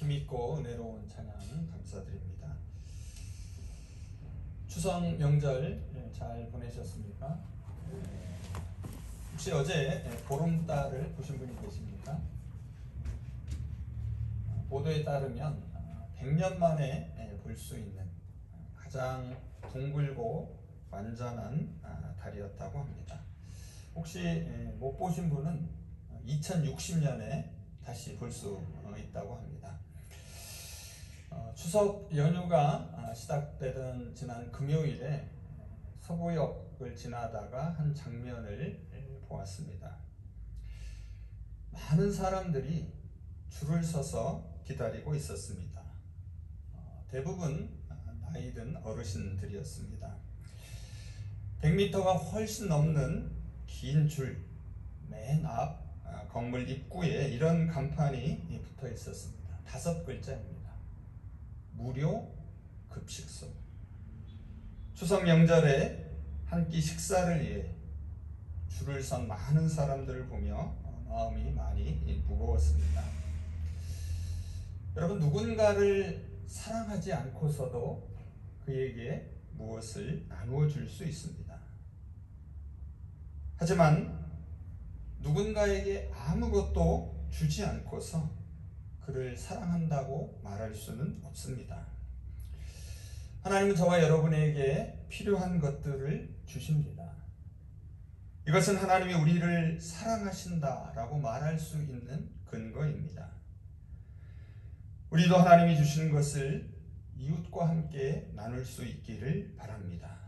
힘있고 은혜로운 찬양 감사드립니다. 추석 명절 잘 보내셨습니까? 혹시 어제 보름달을 보신 분이 계십니까? 보도에 따르면 100년 만에 볼 수 있는 가장 둥글고 완전한 달이었다고 합니다. 혹시 못 보신 분은 2060년에 다시 볼 수 있다고 합니다. 추석 연휴가 시작되던 지난 금요일에 서부역을 지나다가 한 장면을 보았습니다. 많은 사람들이 줄을 서서 기다리고 있었습니다. 대부분 나이 든 어르신들이었습니다. 100m가 훨씬 넘는 긴 줄, 맨 앞 건물 입구에 이런 간판이 붙어 있었습니다. 5글자입니다. 무료 급식소. 추석 명절에 한 끼 식사를 위해 줄을 선 많은 사람들을 보며 마음이 많이 무거웠습니다. 여러분, 누군가를 사랑하지 않고서도 그에게 무엇을 나누어 줄 수 있습니다. 하지만 누군가에게 아무것도 주지 않고서 그를 사랑한다고 말할 수는 없습니다. 하나님은 저와 여러분에게 필요한 것들을 주십니다. 이것은 하나님이 우리를 사랑하신다라고 말할 수 있는 근거입니다. 우리도 하나님이 주시는 것을 이웃과 함께 나눌 수 있기를 바랍니다.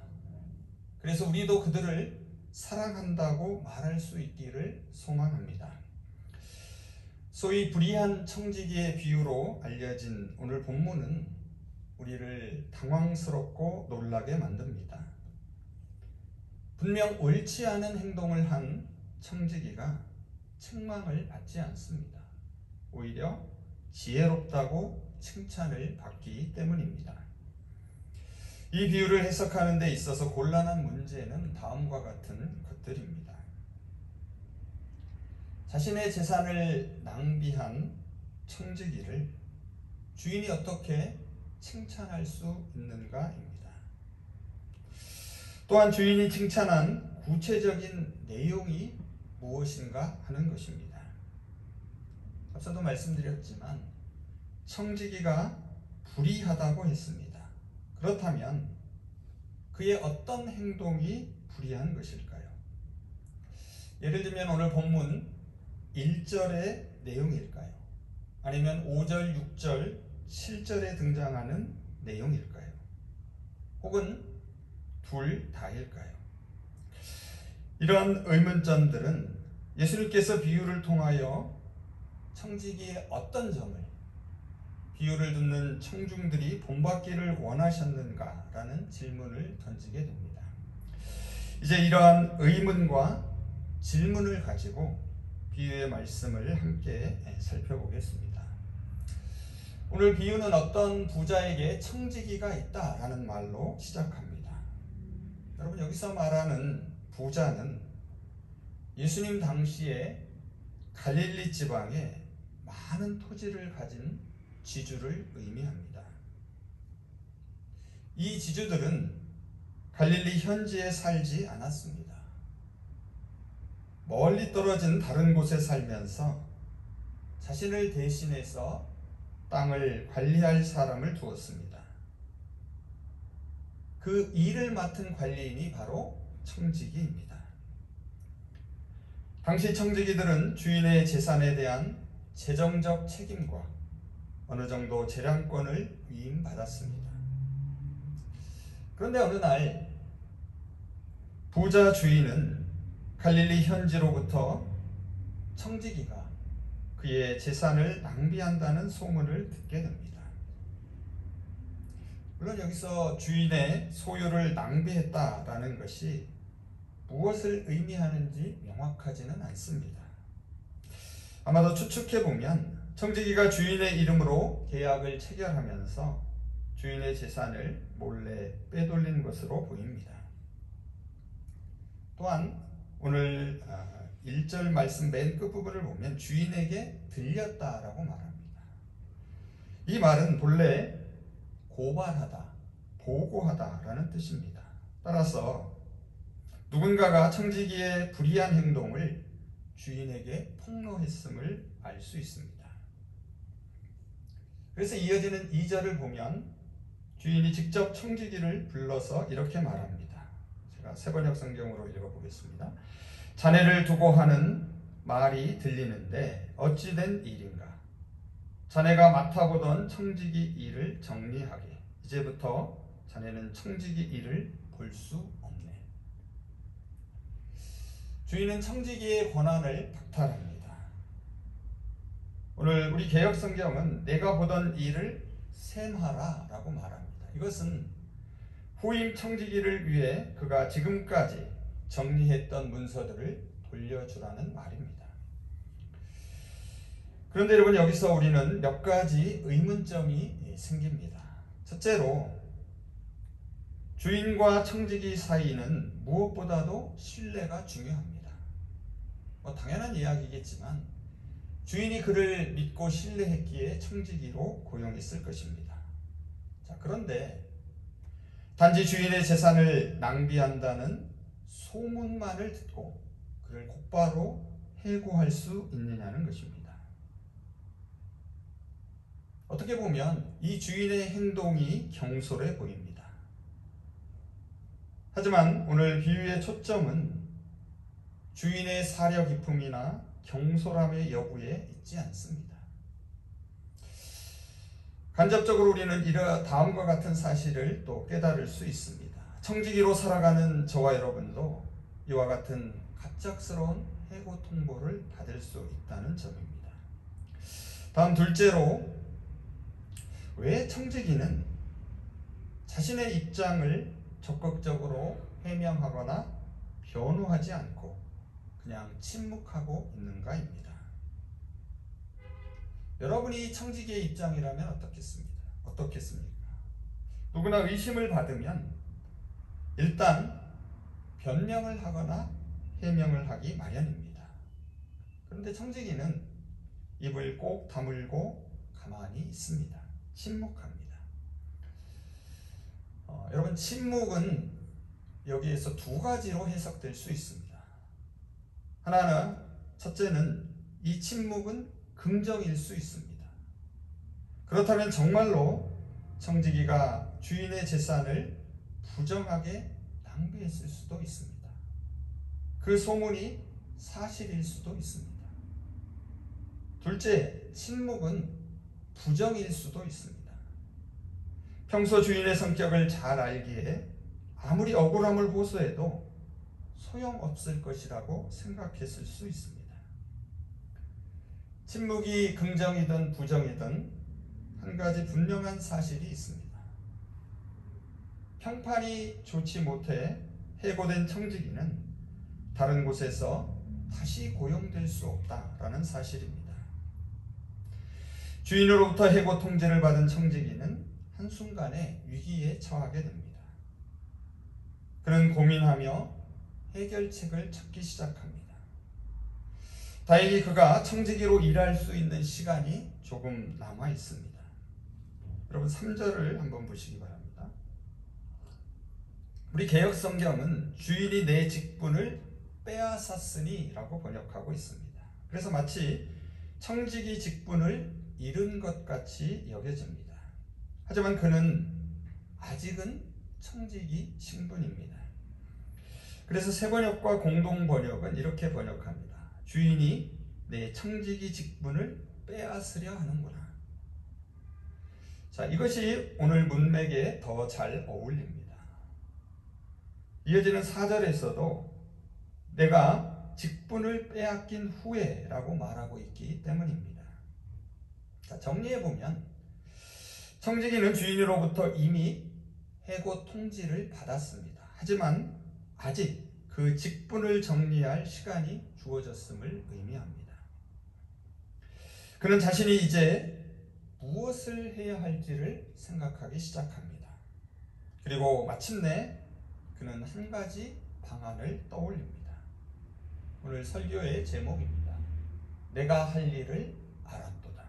그래서 우리도 그들을 사랑한다고 말할 수 있기를 소망합니다. 소위 불의한 청지기의 비유로 알려진 오늘 본문은 우리를 당황스럽고 놀라게 만듭니다. 분명 옳지 않은 행동을 한 청지기가 책망을 받지 않습니다. 오히려 지혜롭다고 칭찬을 받기 때문입니다. 이 비유를 해석하는 데 있어서 곤란한 문제는 다음과 같은 것들입니다. 자신의 재산을 낭비한 청지기를 주인이 어떻게 칭찬할 수 있는가입니다. 또한 주인이 칭찬한 구체적인 내용이 무엇인가 하는 것입니다. 앞서도 말씀드렸지만 청지기가 불의하다고 했습니다. 그렇다면 그의 어떤 행동이 불의한 것일까요? 예를 들면 오늘 본문 1절의 내용일까요? 아니면 5절, 6절, 7절에 등장하는 내용일까요? 혹은 둘 다일까요? 이런 의문점들은 예수님께서 비유를 통하여 청지기의 어떤 점을 비유를 듣는 청중들이 본받기를 원하셨는가라는 질문을 던지게 됩니다. 이제 이러한 의문과 질문을 가지고 비유의 말씀을 함께 살펴보겠습니다. 오늘 비유는 어떤 부자에게 청지기가 있다라는 말로 시작합니다. 여러분, 여기서 말하는 부자는 예수님 당시에 갈릴리 지방에 많은 토지를 가진 지주를 의미합니다. 이 지주들은 갈릴리 현지에 살지 않았습니다. 멀리 떨어진 다른 곳에 살면서 자신을 대신해서 땅을 관리할 사람을 두었습니다. 그 일을 맡은 관리인이 바로 청지기입니다. 당시 청지기들은 주인의 재산에 대한 재정적 책임과 어느 정도 재량권을 위임받았습니다. 그런데 어느 날 부자 주인은 갈릴리 현지로부터 청지기가 그의 재산을 낭비한다는 소문을 듣게 됩니다. 물론 여기서 주인의 소유를 낭비했다라는 것이 무엇을 의미하는지 명확하지는 않습니다. 아마도 추측해보면 청지기가 주인의 이름으로 계약을 체결하면서 주인의 재산을 몰래 빼돌린 것으로 보입니다. 또한 오늘 1절 말씀 맨 끝부분을 보면 주인에게 들렸다라고 말합니다. 이 말은 본래 고발하다, 보고하다라는 뜻입니다. 따라서 누군가가 청지기의 불의한 행동을 주인에게 폭로했음을 알 수 있습니다. 그래서 이어지는 2절을 보면 주인이 직접 청지기를 불러서 이렇게 말합니다. 제가 새번역 성경으로 읽어보겠습니다. 자네를 두고 하는 말이 들리는데 어찌 된 일인가? 자네가 맡아보던 청지기 일을 정리하게. 이제부터 자네는 청지기 일을 볼 수 없네. 주인은 청지기의 권한을 박탈합니다. 오늘 우리 개역성경은 내가 보던 일을 셈하라 라고 말합니다. 이것은 후임 청지기를 위해 그가 지금까지 정리했던 문서들을 돌려주라는 말입니다. 그런데 여러분, 여기서 우리는 몇 가지 의문점이 생깁니다. 첫째로, 주인과 청지기 사이는 무엇보다도 신뢰가 중요합니다. 당연한 이야기겠지만 주인이 그를 믿고 신뢰했기에 청지기로 고용했을 것입니다. 자, 그런데 단지 주인의 재산을 낭비한다는 소문만을 듣고 그를 곧바로 해고할 수 있느냐는 것입니다. 어떻게 보면 이 주인의 행동이 경솔해 보입니다. 하지만 오늘 비유의 초점은 주인의 사려 깊음이나 경솔함의 여부에 있지 않습니다. 간접적으로 우리는 다음과 같은 사실을 또 깨달을 수 있습니다. 청지기로 살아가는 저와 여러분도 이와 같은 갑작스러운 해고 통보를 받을 수 있다는 점입니다. 다음 둘째로, 왜 청지기는 자신의 입장을 적극적으로 해명하거나 변호하지 않고 그냥 침묵하고 있는가입니다. 여러분이 청지기의 입장이라면 어떻겠습니까? 누구나 의심을 받으면 일단 변명을 하거나 해명을 하기 마련입니다. 그런데 청지기는 입을 꼭 다물고 가만히 있습니다. 침묵합니다. 여러분, 침묵은 여기에서 두 가지로 해석될 수 있습니다. 하나는, 첫째는 이 침묵은 긍정일 수 있습니다. 그렇다면 정말로 청지기가 주인의 재산을 부정하게 낭비했을 수도 있습니다. 그 소문이 사실일 수도 있습니다. 둘째, 침묵은 부정일 수도 있습니다. 평소 주인의 성격을 잘 알기에 아무리 억울함을 호소해도 소용없을 것이라고 생각했을 수 있습니다. 침묵이 긍정이든 부정이든 한 가지 분명한 사실이 있습니다. 평판이 좋지 못해 해고된 청지기는 다른 곳에서 다시 고용될 수 없다라는 사실입니다. 주인으로부터 해고 통지를 받은 청지기는 한순간에 위기에 처하게 됩니다. 그는 고민하며 해결책을 찾기 시작합니다. 다행히 그가 청지기로 일할 수 있는 시간이 조금 남아 있습니다. 여러분, 3절을 한번 보시기 바랍니다. 우리 개역성경은 주인이 내 직분을 빼앗았으니 라고 번역하고 있습니다. 그래서 마치 청지기 직분을 잃은 것 같이 여겨집니다. 하지만 그는 아직은 청지기 신분입니다. 그래서 새번역과 공동번역은 이렇게 번역합니다. 주인이 내 청지기 직분을 빼앗으려 하는구나. 자, 이것이 오늘 문맥에 더 잘 어울립니다. 이어지는 4절에서도 내가 직분을 빼앗긴 후에 라고 말하고 있기 때문입니다. 자, 정리해보면 청지기는 주인으로부터 이미 해고 통지를 받았습니다. 하지만 아직 그 직분을 정리할 시간이 주어졌음을 의미합니다. 그는 자신이 이제 무엇을 해야 할지를 생각하기 시작합니다. 그리고 마침내 그는 한 가지 방안을 떠올립니다. 오늘 설교의 제목입니다. 내가 할 일을 알았도다.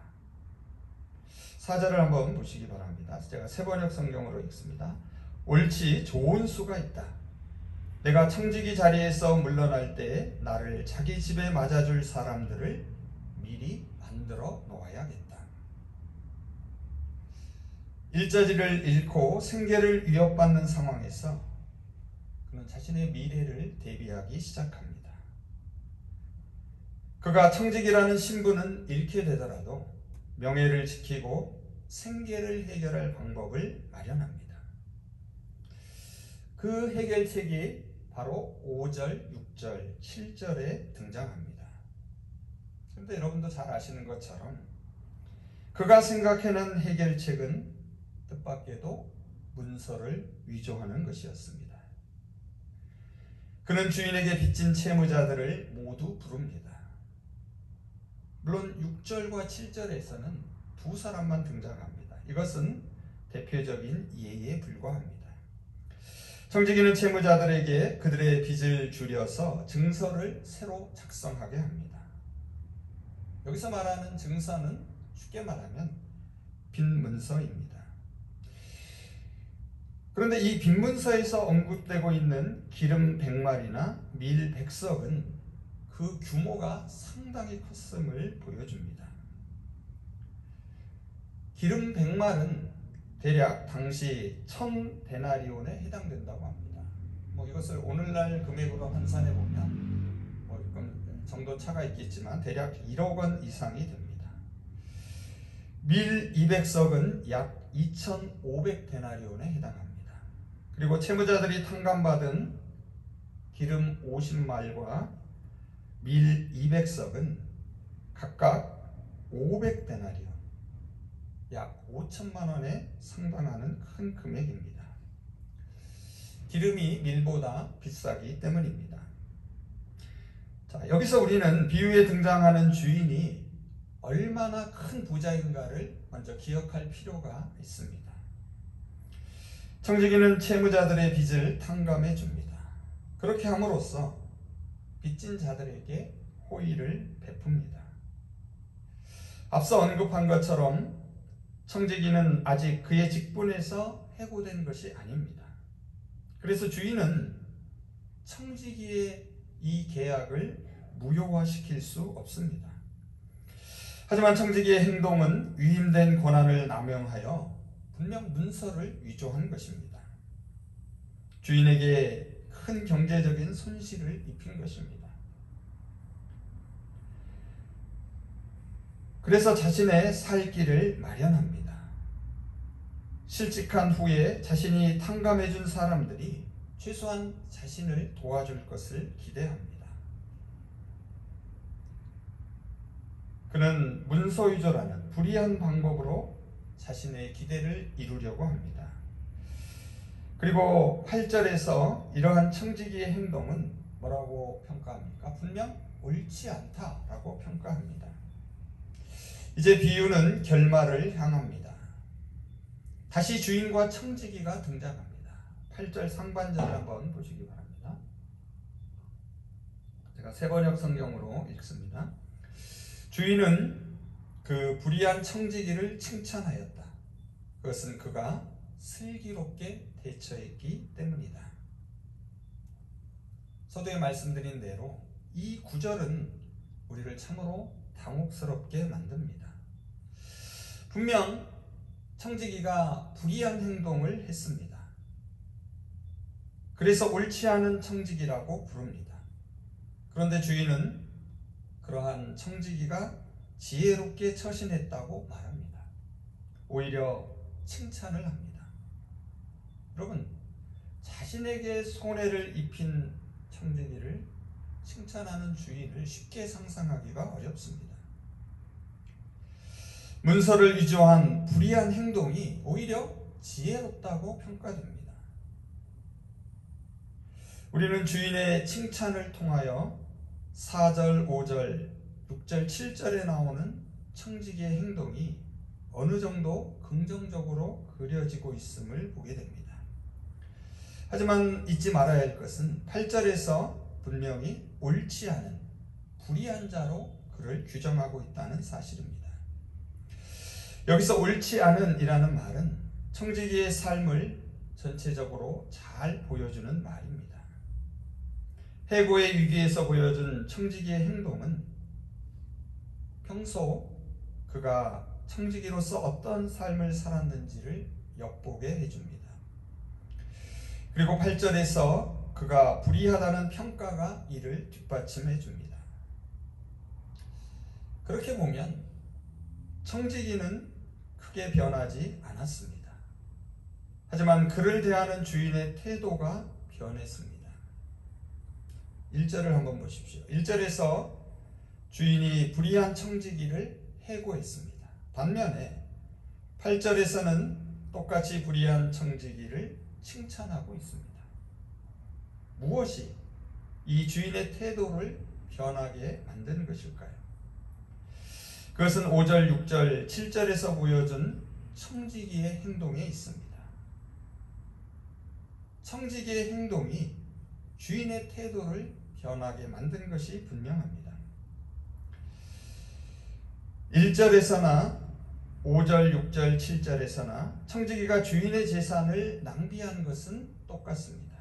4절을 한번 보시기 바랍니다. 제가 세번역 성경으로 읽습니다. 옳지 좋은 수가 있다. 내가 청지기 자리에서 물러날 때 나를 자기 집에 맞아줄 사람들을 미리 만들어 놓아야겠다. 일자리를 잃고 생계를 위협받는 상황에서 그는 자신의 미래를 대비하기 시작합니다. 그가 청직이라는 신분은 잃게 되더라도 명예를 지키고 생계를 해결할 방법을 마련합니다. 그 해결책이 바로 5절, 6절, 7절에 등장합니다. 그런데 여러분도 잘 아시는 것처럼 그가 생각해낸 해결책은 뜻밖에도 문서를 위조하는 것이었습니다. 그는 주인에게 빚진 채무자들을 모두 부릅니다. 물론 6절과 7절에서는 두 사람만 등장합니다. 이것은 대표적인 예에 불과합니다. 청지기는 채무자들에게 그들의 빚을 줄여서 증서를 새로 작성하게 합니다. 여기서 말하는 증서는 쉽게 말하면 빚문서입니다. 그런데 이 빚문서에서 언급되고 있는 기름 100마리나 밀 100석은 그 규모가 상당히 컸음을 보여줍니다. 기름 100말은 대략 당시 1000데나리온에 해당된다고 합니다. 이것을 오늘날 금액으로 환산해 보면 정도 차가 있겠지만 대략 1억 원 이상이 됩니다. 밀 200석은 약 2500데나리온에 해당합니다. 그리고 채무자들이 탕감받은 기름 50말과 밀 200석은 각각 500데나리온, 약 5천만 원에 상당하는 큰 금액입니다. 기름이 밀보다 비싸기 때문입니다. 자, 여기서 우리는 비유에 등장하는 주인이 얼마나 큰 부자인가를 먼저 기억할 필요가 있습니다. 청지기는 채무자들의 빚을 탕감해 줍니다. 그렇게 함으로써 빚진 자들에게 호의를 베풉니다. 앞서 언급한 것처럼 청지기는 아직 그의 직분에서 해고된 것이 아닙니다. 그래서 주인은 청지기의 이 계약을 무효화시킬 수 없습니다. 하지만 청지기의 행동은 위임된 권한을 남용하여 분명 문서를 위조한 것입니다. 주인에게 큰 경제적인 손실을 입힌 것입니다. 그래서 자신의 살 길을 마련합니다. 실직한 후에 자신이 탕감해준 사람들이 최소한 자신을 도와줄 것을 기대합니다. 그는 문서위조라는 불의한 방법으로 자신의 기대를 이루려고 합니다. 그리고 8절에서 이러한 청지기의 행동은 뭐라고 평가합니까? 분명 옳지 않다라고 평가합니다. 이제 비유는 결말을 향합니다. 다시 주인과 청지기가 등장합니다. 8절 상반절을 한번 보시기 바랍니다. 제가 세번역 성경으로 읽습니다. 주인은 그 불의한 청지기를 칭찬하였다. 그것은 그가 슬기롭게 대처했기 때문이다. 서두에 말씀드린 대로 이 구절은 우리를 참으로 당혹스럽게 만듭니다. 분명 청지기가 불의한 행동을 했습니다. 그래서 옳지 않은 청지기라고 부릅니다. 그런데 주인은 그러한 청지기가 지혜롭게 처신했다고 말합니다. 오히려 칭찬을 합니다. 여러분, 자신에게 손해를 입힌 청지기를 칭찬하는 주인을 쉽게 상상하기가 어렵습니다. 문서를 위조한 불의한 행동이 오히려 지혜롭다고 평가됩니다. 우리는 주인의 칭찬을 통하여 4절, 5절, 6절, 7절에 나오는 청지기의 행동이 어느 정도 긍정적으로 그려지고 있음을 보게 됩니다. 하지만 잊지 말아야 할 것은 8절에서 분명히 옳지 않은 불의한 자로 그를 규정하고 있다는 사실입니다. 여기서 옳지 않은 이라는 말은 청지기의 삶을 전체적으로 잘 보여주는 말입니다. 해고의 위기에서 보여준 청지기의 행동은 평소 그가 청지기로서 어떤 삶을 살았는지를 엿보게 해줍니다. 그리고 8절에서 그가 불의하다는 평가가 이를 뒷받침해 줍니다. 그렇게 보면 청지기는 크게 변하지 않았습니다. 하지만 그를 대하는 주인의 태도가 변했습니다. 1절을 한번 보십시오. 1절에서 주인이 불의한 청지기를 해고했습니다. 반면에 8절에서는 똑같이 불의한 청지기를 칭찬하고 있습니다. 무엇이 이 주인의 태도를 변하게 만든 것일까요? 그것은 5절, 6절, 7절에서 보여준 청지기의 행동에 있습니다. 청지기의 행동이 주인의 태도를 변하게 만든 것이 분명합니다. 1절에서나 5절, 6절, 7절에서나 청지기가 주인의 재산을 낭비한 것은 똑같습니다.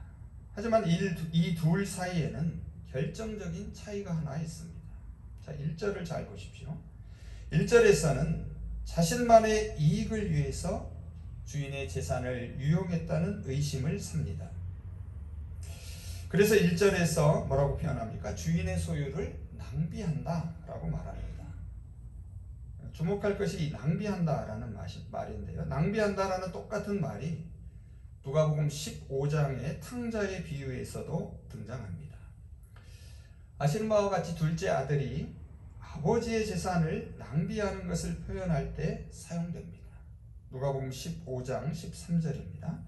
하지만 이 둘 사이에는 결정적인 차이가 하나 있습니다. 자, 1절을 잘 보십시오. 1절에서는 자신만의 이익을 위해서 주인의 재산을 유용했다는 의심을 삽니다. 그래서 1절에서 뭐라고 표현합니까? 주인의 소유를 낭비한다 라고 말합니다. 주목할 것이 낭비한다 라는 말인데요. 낭비한다 라는 똑같은 말이 누가복음 15장의 탕자의 비유에서도 등장합니다. 아시는 바와 같이 둘째 아들이 아버지의 재산을 낭비하는 것을 표현할 때 사용됩니다. 누가복음 15장 13절입니다.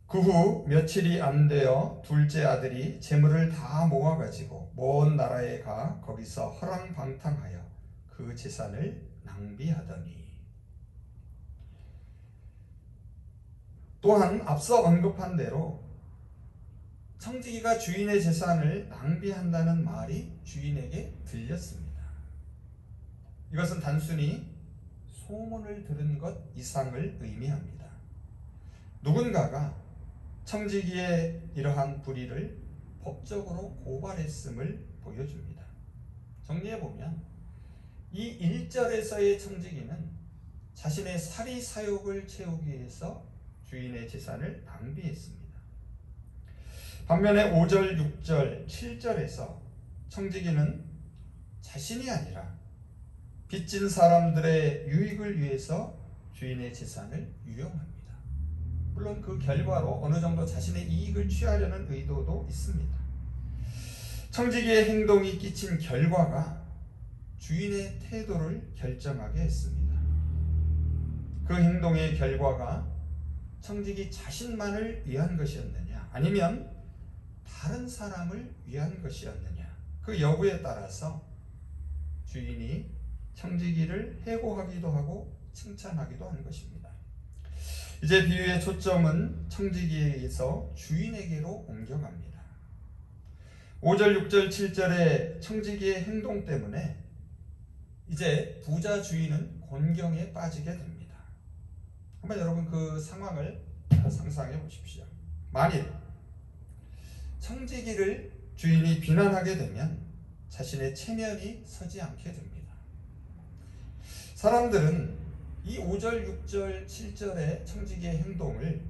그 후 며칠이 안 되어 둘째 아들이 재물을 다 모아가지고 먼 나라에 가 거기서 허랑방탕하여 그 재산을 낭비하더니. 또한 앞서 언급한 대로 청지기가 주인의 재산을 낭비한다는 말이 주인에게 들렸습니다. 이것은 단순히 소문을 들은 것 이상을 의미합니다. 누군가가 청지기의 이러한 불의를 법적으로 고발했음을 보여줍니다. 정리해보면 이 1절에서의 청지기는 자신의 사리사욕을 채우기 위해서 주인의 재산을 낭비했습니다. 반면에 5절, 6절, 7절에서 청지기는 자신이 아니라 빚진 사람들의 유익을 위해서 주인의 재산을 유용합니다. 물론 그 결과로 어느 정도 자신의 이익을 취하려는 의도도 있습니다. 청지기의 행동이 끼친 결과가 주인의 태도를 결정하게 했습니다. 그 행동의 결과가 청지기 자신만을 위한 것이었느냐 아니면 다른 사람을 위한 것이었느냐 그 여부에 따라서 주인이 청지기를 해고하기도 하고 칭찬하기도 하는 것입니다. 이제 비유의 초점은 청지기에서 주인에게로 옮겨갑니다. 5절, 6절, 7절의 청지기의 행동 때문에 이제 부자 주인은 곤경에 빠지게 됩니다. 한번 여러분 그 상황을 상상해 보십시오. 만일 청지기를 주인이 비난하게 되면 자신의 체면이 서지 않게 됩니다. 사람들은 이 5절, 6절, 7절의 청지기의 행동을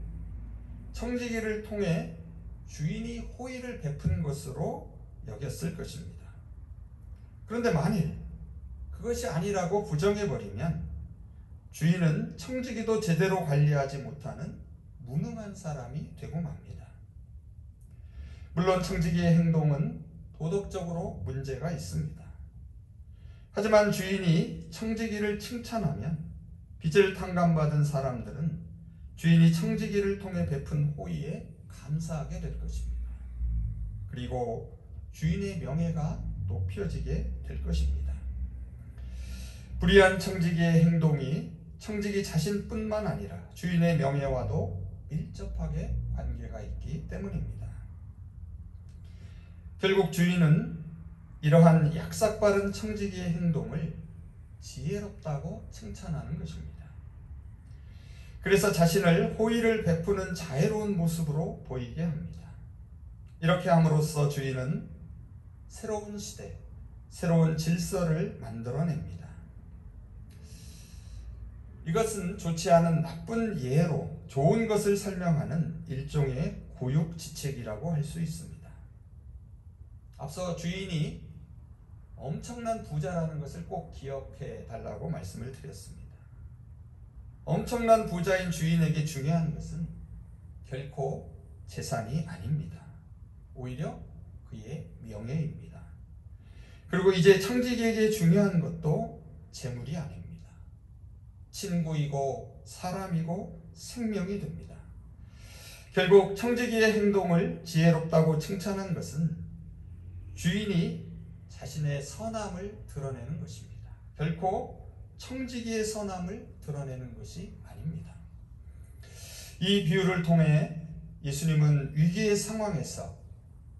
청지기를 통해 주인이 호의를 베푼 것으로 여겼을 것입니다. 그런데 만일 그것이 아니라고 부정해버리면 주인은 청지기도 제대로 관리하지 못하는 무능한 사람이 되고 맙니다. 물론 청지기의 행동은 도덕적으로 문제가 있습니다. 하지만 주인이 청지기를 칭찬하면 빚을 탕감받은 사람들은 주인이 청지기를 통해 베푼 호의에 감사하게 될 것입니다. 그리고 주인의 명예가 높여지게 될 것입니다. 불의한 청지기의 행동이 청지기 자신뿐만 아니라 주인의 명예와도 밀접하게 관계가 있기 때문입니다. 결국 주인은 이러한 약삭빠른 청지기의 행동을 지혜롭다고 칭찬하는 것입니다. 그래서 자신을 호의를 베푸는 자애로운 모습으로 보이게 합니다. 이렇게 함으로써 주인은 새로운 시대, 새로운 질서를 만들어냅니다. 이것은 좋지 않은 나쁜 예로 좋은 것을 설명하는 일종의 고육지책이라고 할 수 있습니다. 앞서 주인이 엄청난 부자라는 것을 꼭 기억해 달라고 말씀을 드렸습니다. 엄청난 부자인 주인에게 중요한 것은 결코 재산이 아닙니다. 오히려 그의 명예입니다. 그리고 이제 청지기에게 중요한 것도 재물이 아닙니다. 친구이고 사람이고 생명이 됩니다. 결국 청지기의 행동을 지혜롭다고 칭찬한 것은 주인이 자신의 선함을 드러내는 것입니다. 결코 청지기의 선함을 드러내는 것이 아닙니다. 이 비유를 통해 예수님은 위기의 상황에서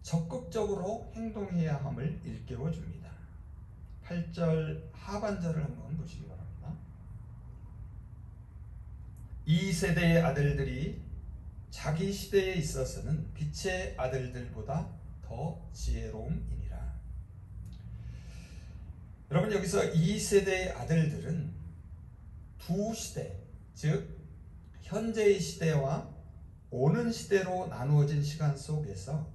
적극적으로 행동해야 함을 일깨워 줍니다. 8절 하반절을 한번 보시기 바랍니다. 이 세대의 아들들이 자기 시대에 있어서는 빛의 아들들보다 더 지혜로움이니라. 여러분, 여기서 이 세대의 아들들은 두 시대, 즉 현재의 시대와 오는 시대로 나누어진 시간 속에서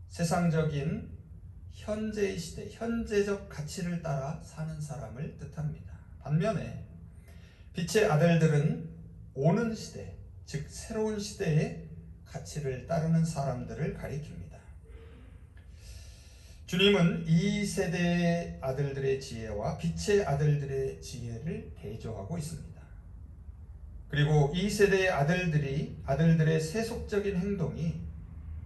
세상적인 현재의 시대, 현재적 가치를 따라 사는 사람을 뜻합니다. 반면에 빛의 아들들은 오는 시대, 즉 새로운 시대의 가치를 따르는 사람들을 가리킵니다. 주님은 이 세대의 아들들의 지혜와 빛의 아들들의 지혜를 대조하고 있습니다. 그리고 이 세대의 아들들의 세속적인 행동이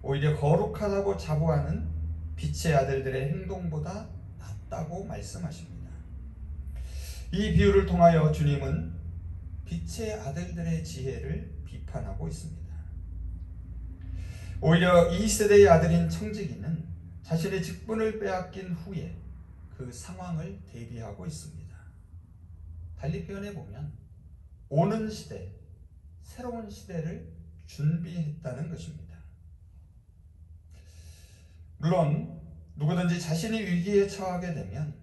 오히려 거룩하다고 자부하는 빛의 아들들의 행동보다 낫다고 말씀하십니다. 이 비유를 통하여 주님은 빛의 아들들의 지혜를 비판하고 있습니다. 오히려 이 세대의 아들인 청지기는 자신의 직분을 빼앗긴 후에 그 상황을 대비하고 있습니다. 달리 표현해 보면 오는 시대, 새로운 시대를 준비했다는 것입니다. 물론 누구든지 자신이 위기에 처하게 되면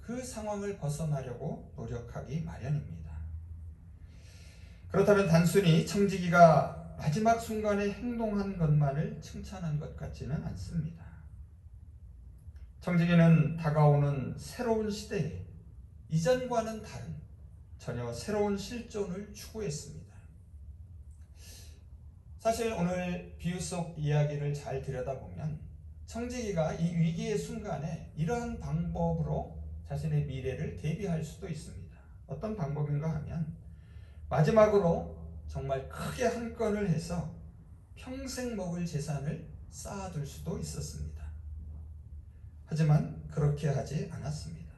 그 상황을 벗어나려고 노력하기 마련입니다. 그렇다면 단순히 청지기가 마지막 순간에 행동한 것만을 칭찬한 것 같지는 않습니다. 청지기는 다가오는 새로운 시대에 이전과는 다른 전혀 새로운 실존을 추구했습니다. 사실 오늘 비유 속 이야기를 잘 들여다보면 청지기가 이 위기의 순간에 이러한 방법으로 자신의 미래를 대비할 수도 있습니다. 어떤 방법인가 하면 마지막으로 정말 크게 한 건을 해서 평생 먹을 재산을 쌓아둘 수도 있었습니다. 하지만 그렇게 하지 않았습니다.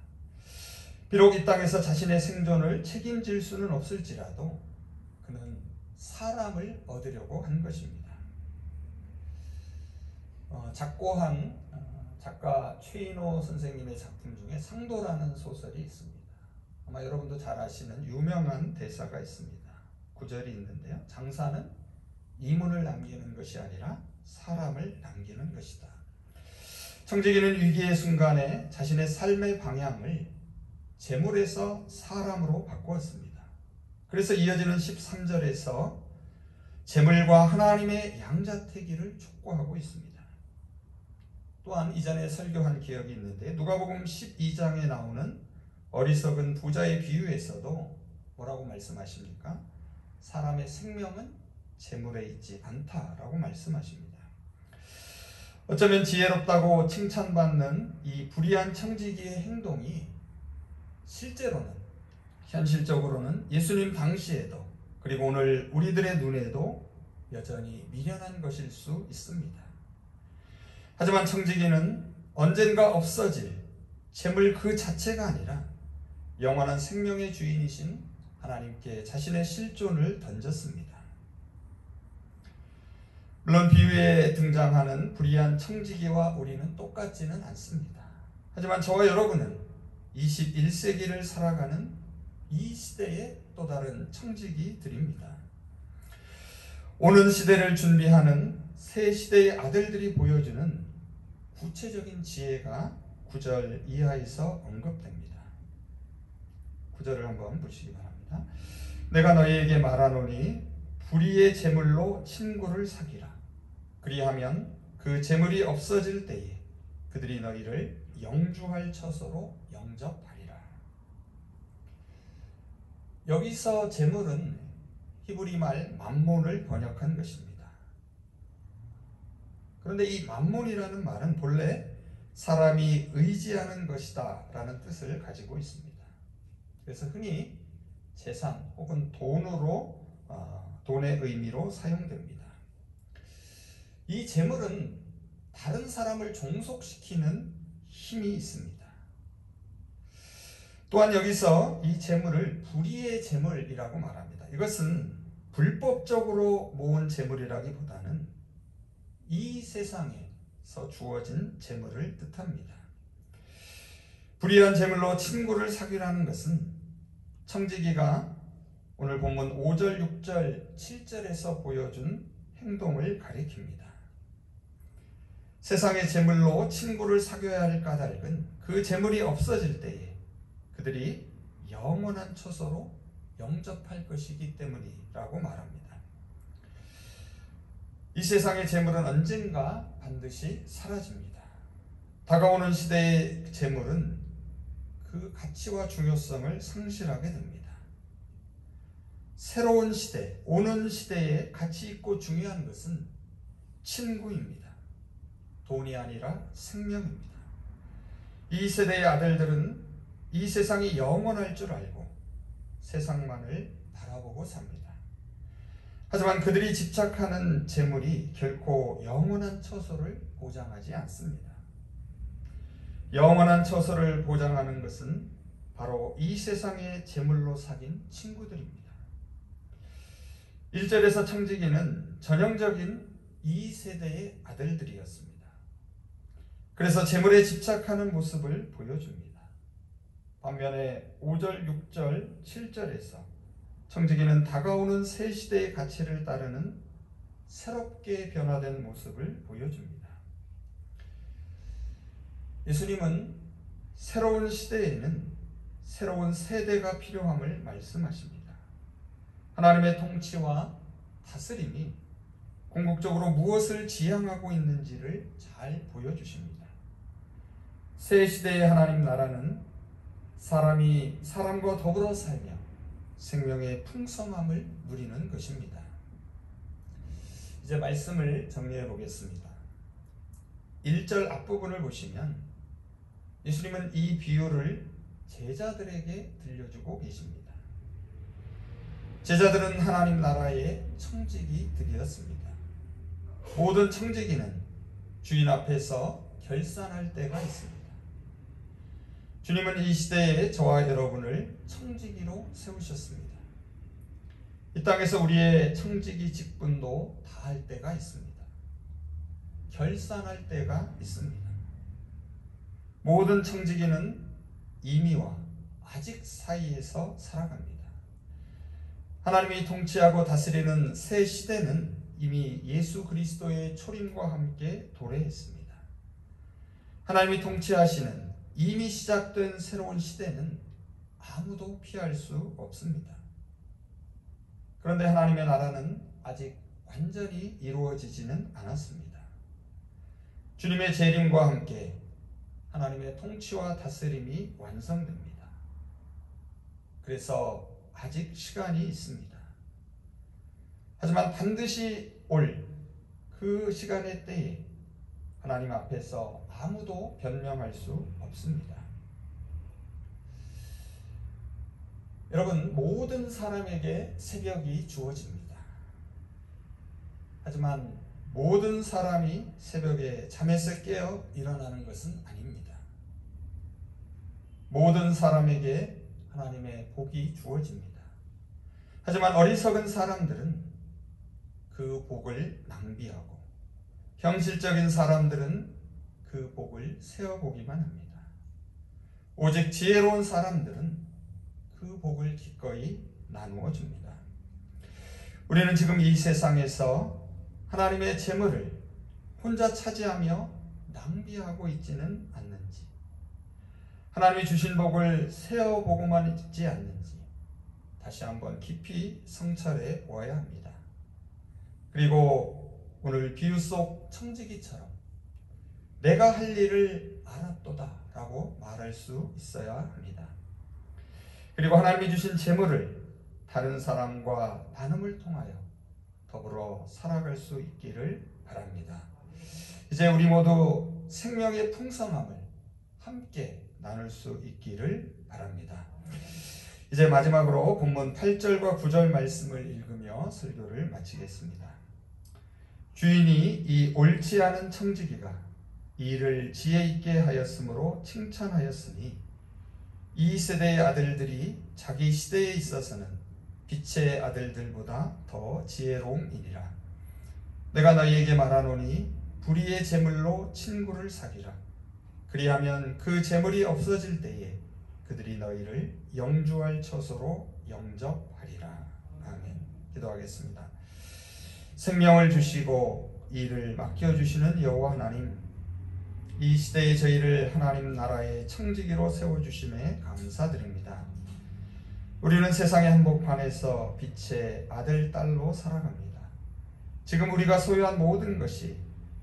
비록 이 땅에서 자신의 생존을 책임질 수는 없을지라도 그는 사람을 얻으려고 한 것입니다. 작고한 작가 최인호 선생님의 작품 중에 상도라는 소설이 있습니다. 아마 여러분도 잘 아시는 유명한 대사가 있습니다. 구절이 있는데요. 장사는 이문을 남기는 것이 아니라 사람을 남기는 것이다. 청지기는 위기의 순간에 자신의 삶의 방향을 재물에서 사람으로 바꾸었습니다. 그래서 이어지는 13절에서 재물과 하나님의 양자택일을 촉구하고 있습니다. 또한 이전에 설교한 기억이 있는데 누가복음 12장에 나오는 어리석은 부자의 비유에서도 뭐라고 말씀하십니까? 사람의 생명은 재물에 있지 않다라고 말씀하십니다. 어쩌면 지혜롭다고 칭찬받는 이 불의한 청지기의 행동이 실제로는 현실적으로는 예수님 당시에도 그리고 오늘 우리들의 눈에도 여전히 미련한 것일 수 있습니다. 하지만 청지기는 언젠가 없어질 재물 그 자체가 아니라 영원한 생명의 주인이신 하나님께 자신의 실존을 던졌습니다. 물론 비유에 등장하는 불의한 청지기와 우리는 똑같지는 않습니다. 하지만 저와 여러분은 21세기를 살아가는 이 시대의 또 다른 청지기들입니다. 오는 시대를 준비하는 새 시대의 아들들이 보여주는 구체적인 지혜가 9절 이하에서 언급됩니다. 9절을 한번 보시기 바랍니다. 내가 너희에게 말하노니 불의의 제물로 친구를 사귀라. 그리하면 그 제물이 없어질 때에 그들이 너희를 영주할 처소로 영접하리라. 여기서 제물은 히브리 말 맘몬을 번역한 것입니다. 그런데 이 맘몬이라는 말은 본래 사람이 의지하는 것이다 라는 뜻을 가지고 있습니다. 그래서 흔히 재산 혹은 돈의 의미로 사용됩니다. 이 제물은 다른 사람을 종속시키는 힘이 있습니다. 또한 여기서 이 제물을 불의의 제물이라고 말합니다. 이것은 불법적으로 모은 제물이라기보다는 이 세상에서 주어진 제물을 뜻합니다. 불의한 제물로 친구를 사귀라는 것은 청지기가 오늘 본문 5절, 6절, 7절에서 보여준 행동을 가리킵니다. 세상의 제물로 친구를 사귀어야 할 까닭은 그 제물이 없어질 때에 그들이 영원한 처소로 영접할 것이기 때문이라고 말합니다. 이 세상의 제물은 언젠가 반드시 사라집니다. 다가오는 시대의 제물은 그 가치와 중요성을 상실하게 됩니다. 새로운 시대, 오는 시대에 가치 있고 중요한 것은 친구입니다. 돈이 아니라 생명입니다. 이 세대의 아들들은 이 세상이 영원할 줄 알고 세상만을 바라보고 삽니다. 하지만 그들이 집착하는 재물이 결코 영원한 처소를 보장하지 않습니다. 영원한 처소를 보장하는 것은 바로 이 세상의 재물로 사귄 친구들입니다. 1절에서 청지기는 전형적인 이 세대의 아들들이었습니다. 그래서 재물에 집착하는 모습을 보여줍니다. 반면에 5절, 6절, 7절에서 청지기는 다가오는 새 시대의 가치를 따르는 새롭게 변화된 모습을 보여줍니다. 예수님은 새로운 시대에는 새로운 세대가 필요함을 말씀하십니다. 하나님의 통치와 다스림이 궁극적으로 무엇을 지향하고 있는지를 잘 보여주십니다. 새 시대의 하나님 나라는 사람이 사람과 더불어 살며 생명의 풍성함을 누리는 것입니다. 이제 말씀을 정리해 보겠습니다. 1절 앞부분을 보시면 예수님은 이 비유를 제자들에게 들려주고 계십니다. 제자들은 하나님 나라의 청지기들이었습니다. 모든 청지기는 주인 앞에서 결산할 때가 있습니다. 주님은 이 시대에 저와 여러분을 청지기로 세우셨습니다. 이 땅에서 우리의 청지기 직분도 다할 때가 있습니다. 결산할 때가 있습니다. 모든 청지기는 이미와 아직 사이에서 살아갑니다. 하나님이 통치하고 다스리는 새 시대는 이미 예수 그리스도의 초림과 함께 도래했습니다. 하나님이 통치하시는 이미 시작된 새로운 시대는 아무도 피할 수 없습니다. 그런데 하나님의 나라는 아직 완전히 이루어지지는 않았습니다. 주님의 재림과 함께 하나님의 통치와 다스림이 완성됩니다. 그래서 아직 시간이 있습니다. 하지만 반드시 올 그 시간의 때에 하나님 앞에서 아무도 변명할 수 없습니다. 여러분, 모든 사람에게 새벽이 주어집니다. 하지만 모든 사람이 새벽에 잠에서 깨어 일어나는 것은 아닙니다. 모든 사람에게 하나님의 복이 주어집니다. 하지만 어리석은 사람들은 그 복을 낭비하고 현실적인 사람들은 그 복을 세어보기만 합니다. 오직 지혜로운 사람들은 그 복을 기꺼이 나누어 줍니다. 우리는 지금 이 세상에서 하나님의 재물을 혼자 차지하며 낭비하고 있지는 않는지, 하나님이 주신 복을 세어보고만 있지 않는지 다시 한번 깊이 성찰해 보아야 합니다. 그리고 오늘 비유 속 청지기처럼 내가 할 일을 알았도다 라고 말할 수 있어야 합니다. 그리고 하나님이 주신 재물을 다른 사람과 나눔을 통하여 더불어 살아갈 수 있기를 바랍니다. 이제 우리 모두 생명의 풍성함을 함께 나눌 수 있기를 바랍니다. 이제 마지막으로 본문 8절과 9절 말씀을 읽으며 설교를 마치겠습니다. 주인이 이 옳지 않은 청지기가 일을 지혜 있게 하였으므로 칭찬하였으니 이 세대의 아들들이 자기 시대에 있어서는 빛의 아들들보다 더 지혜로움이니라. 내가 너희에게 말하노니 불의의 재물로 친구를 사귀라. 그리하면 그 재물이 없어질 때에 그들이 너희를 영주할 처소로 영접하리라. 아멘. 기도하겠습니다. 생명을 주시고 일을 맡겨주시는 여호와 하나님, 이 시대에 저희를 하나님 나라의 청지기로 세워주심에 감사드립니다. 우리는 세상의 한복판에서 빛의 아들, 딸로 살아갑니다. 지금 우리가 소유한 모든 것이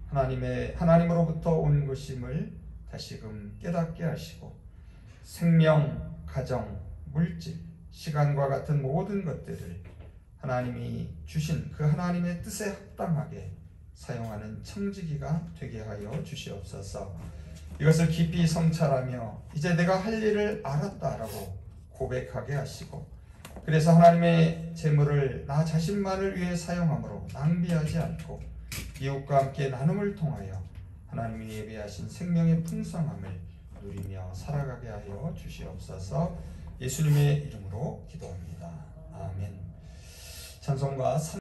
하나님으로부터 온 것임을 다시금 깨닫게 하시고 생명, 가정, 물질, 시간과 같은 모든 것들을 하나님이 주신 그 하나님의 뜻에 합당하게 사용하는 청지기가 되게 하여 주시옵소서. 이것을 깊이 성찰하며 이제 내가 할 일을 알았다라고 고백하게 하시고, 그래서 하나님의 재물을 나 자신만을 위해 사용함으로 낭비하지 않고 이웃과 함께 나눔을 통하여 하나님이 예비하신 생명의 풍성함을 누리며 살아가게 하여 주시옵소서. 예수님의 이름으로 기도합니다. 아멘. 찬송가